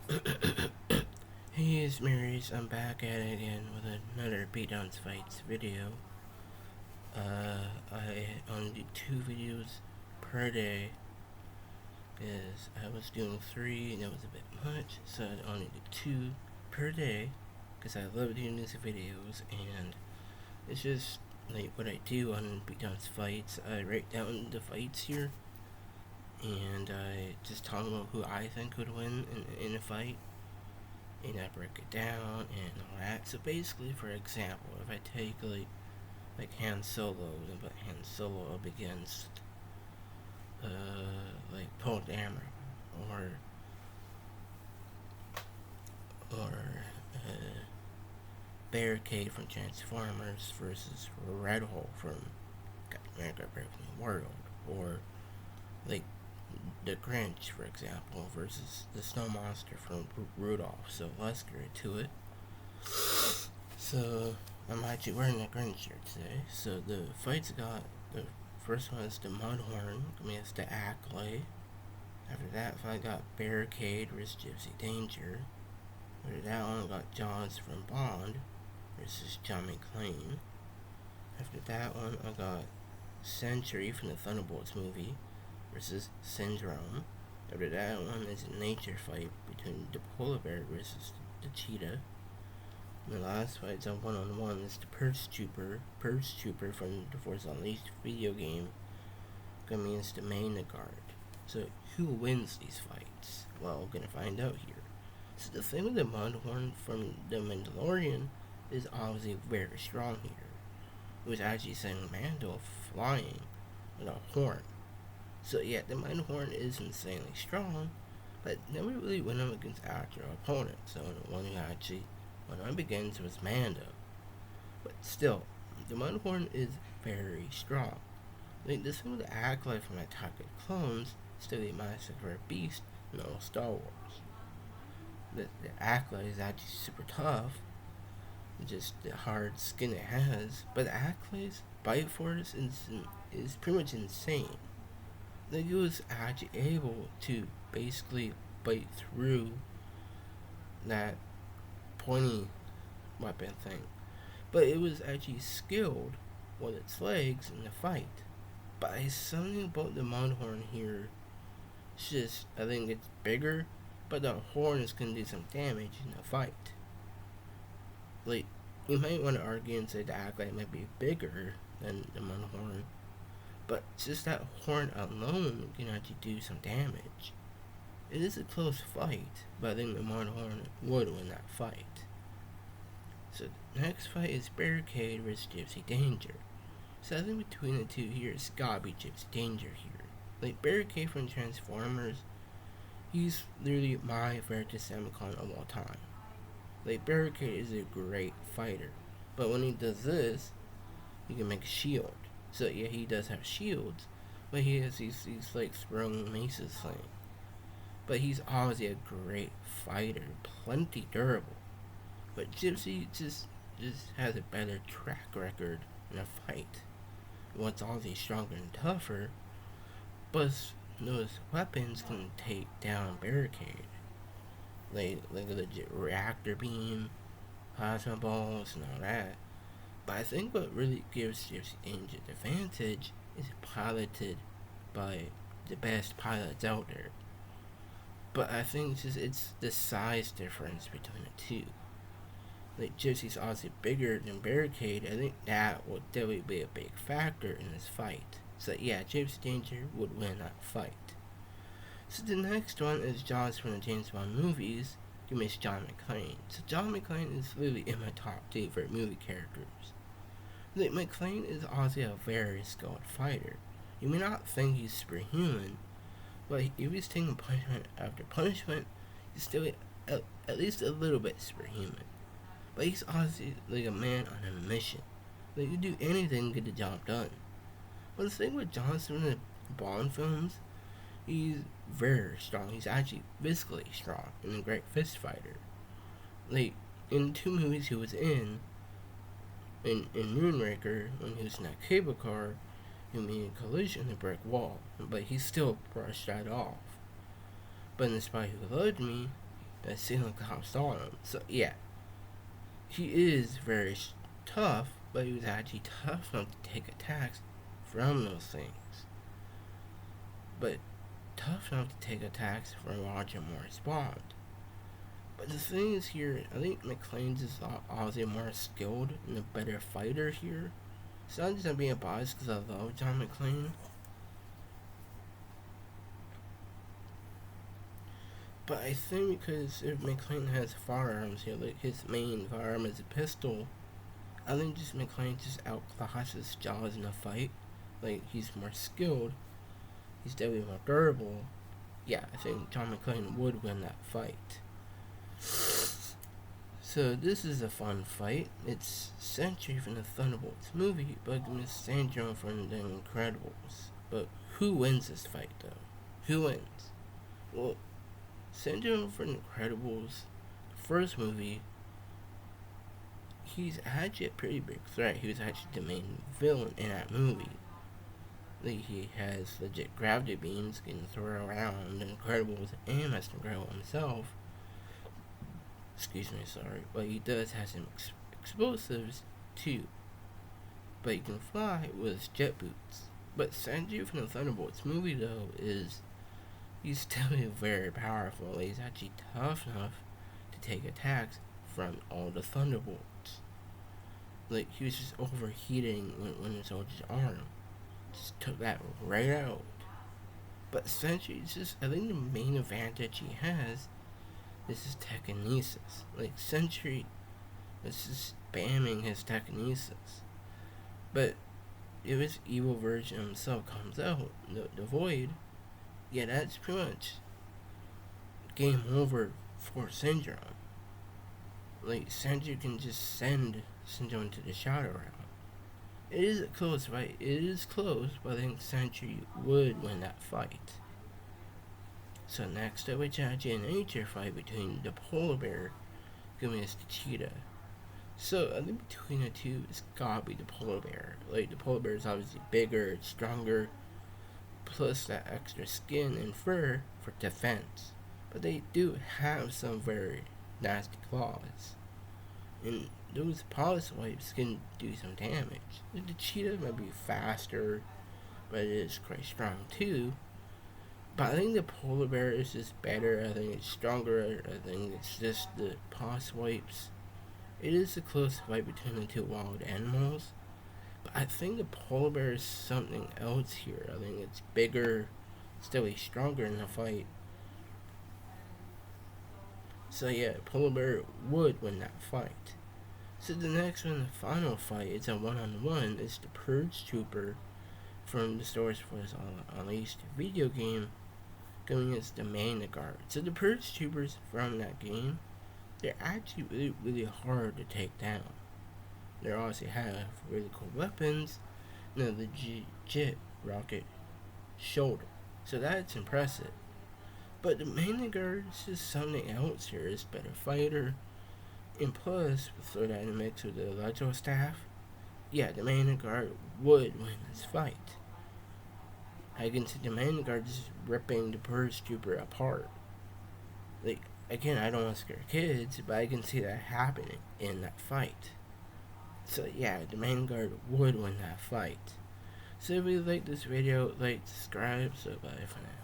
Hey, it's Marys. I'm back at it again with another Beatdowns Fights video. I only do 2 videos per day because I was doing 3 and it was a bit much, so I only do 2 per day because I love doing these videos and it's just like what I do on Beatdowns Fights. I write down the fights here and I just talk about who I think would win in a fight. And I break it down and all that. So basically, for example, if I take like Han Solo and put Han Solo up against like Paul Dameron or Barricade from Transformers versus Red Hole from Captain America: Brave New World, or like the Grinch, for example, versus the Snow Monster from Rudolph. So let's get into it. So I'm actually wearing a Grinch shirt today. So the fights got the first one is the Mudhorn. I mean it's the Acolyte. After that fight got Barricade versus Gypsy Danger. After that one I got Jaws from Bond versus John McClane. After that one I got Century from the Thunderbolts movie versus Syndrome. After that one is a nature fight between the polar bear versus the cheetah. And the last fight's a one-on-one is the Purse Trooper from the Force Unleashed video game coming against the Main Guard. So who wins these fights? Well, we're gonna find out here. So the thing with the Mudhorn from the Mandalorian is obviously very strong here. It was actually sending Mando flying with a horn. So yeah, the Mudhorn is insanely strong, but never really went up against actual opponents. So the one who actually when I begins was Mando. But still, the Mudhorn is very strong. Like this one with the Acolyte from Attack of the Clones still a Massacre Beast in all Star Wars. The Acolyte is actually super tough, just the hard skin it has, but the Acolyte's bite force is pretty much insane. Like it was actually able to basically bite through that pointy weapon thing. But it was actually skilled with its legs in the fight. But it's something about the Mudhorn here. It's just, I think it's bigger, but the horn is going to do some damage in the fight. Like, you might want to argue and say the Acolyte might be bigger than the Mudhorn, but just that horn alone can actually do some damage. It is a close fight, but I think the Mudhorn would win that fight. So the next fight is Barricade versus Gypsy Danger. So I think between the two here, it's gotta be Gypsy Danger here. Like Barricade from Transformers, he's literally my favorite Decepticon of all time. Like Barricade is a great fighter, but when he does this, he can make a shield. So yeah, he does have shields, but he has these like sprung maces thing. But he's obviously a great fighter, plenty durable. But Gypsy just has a better track record in a fight. Once obviously stronger and tougher, but those weapons can take down Barricade. Like a legit reactor beam, plasma balls, and all that. But I think what really gives Gypsy Danger the advantage is piloted by the best pilots out there. But I think it's the size difference between the two. Like Gypsy's obviously bigger than Barricade. I think that would definitely be a big factor in this fight. So yeah, Gypsy Danger would win that fight. So the next one is Jaws from the James Bond movies. You miss John McClane. So John McClane is literally in my top favorite movie characters. Like McClane is obviously a very skilled fighter. You may not think he's superhuman, but if he's taking punishment after punishment, he's still at least a little bit superhuman. But he's honestly like a man on a mission. Like you do anything to get the job done. But the thing with Johnson in the Bond films, he's very strong. He's actually physically strong and a great fist fighter. Like in 2 movies he was in Moonraker, when he was in that cable car, he made a collision in a brick wall, but he still brushed that off. But in The Spy Who Loved Me, that single cops saw him. So yeah, he is very tough, but he was actually tough enough to take attacks from those things. But tough enough to take attacks from Roger Morris Bond. But the thing is here, I think McClane's is obviously more skilled and a better fighter here. It's not just I'm being biased because I love John McClane. But I think because if McClane has firearms here, like his main firearm is a pistol, I think just McClane just outclasses Jaws in a fight. Like, he's more skilled, he's definitely more durable. Yeah, I think John McClane would win that fight. So this is a fun fight. It's Sentry from the Thunderbolts movie, but Miss Sandra from The Incredibles. But who wins this fight, though? Who wins? Well, Sandra from The Incredibles, the first movie, he's actually a pretty big threat. He was actually the main villain in that movie. Like, he has legit gravity beams getting thrown around The Incredibles and Mr. Incredible himself. Excuse me, sorry. But he does have some explosives too. But he can fly with his jet boots. But Sanju from the Thunderbolts movie, though, he's still very powerful. He's actually tough enough to take attacks from all the Thunderbolts. Like, he was just overheating when the soldier's arm. Just took that right out. But Sentry, I think the main advantage he has is his telekinesis. Like, Sentry is just spamming his telekinesis. But if his evil version of himself comes out, the Void, yeah, that's pretty much game over for Syndrome. Like, Sentry can just send Syndrome into the Shadow Realm. It is a close fight. It is close, but I think Sentry would win that fight. So next up, it's actually a nature fight between the polar bear against the cheetah. So I think between the two, it's gotta be the polar bear. Like, the polar bear is obviously bigger, it's stronger, plus that extra skin and fur for defense. But they do have some very nasty claws. And those paw swipes can do some damage. The cheetah might be faster, but it is quite strong too. But I think the polar bear is just better. I think it's stronger. I think it's just the paw swipes. It is a close fight between the two wild animals. But I think the polar bear is something else here. I think it's bigger, still stronger in the fight. So yeah, polar bear would win that fight. So the next one, the final fight, it's a one-on-one. It's the Purge Trooper from the Star Wars Force Unleashed video game going against the Mana Guard. So the Purge Troopers from that game, they're actually really, really hard to take down. They also have really cool weapons, and a legit rocket shoulder. So that's impressive. But the Mana Guard is just something else here. It's better fighter. And plus, throw that in the mix with the Electro Staff, yeah, the Mana Guard would win this fight. I can see the Mana Guard just ripping the Purge Trooper apart. Like, again, I don't want to scare kids, but I can see that happening in that fight. So yeah, the Mana Guard would win that fight. So if you like this video, like, subscribe, so bye for now.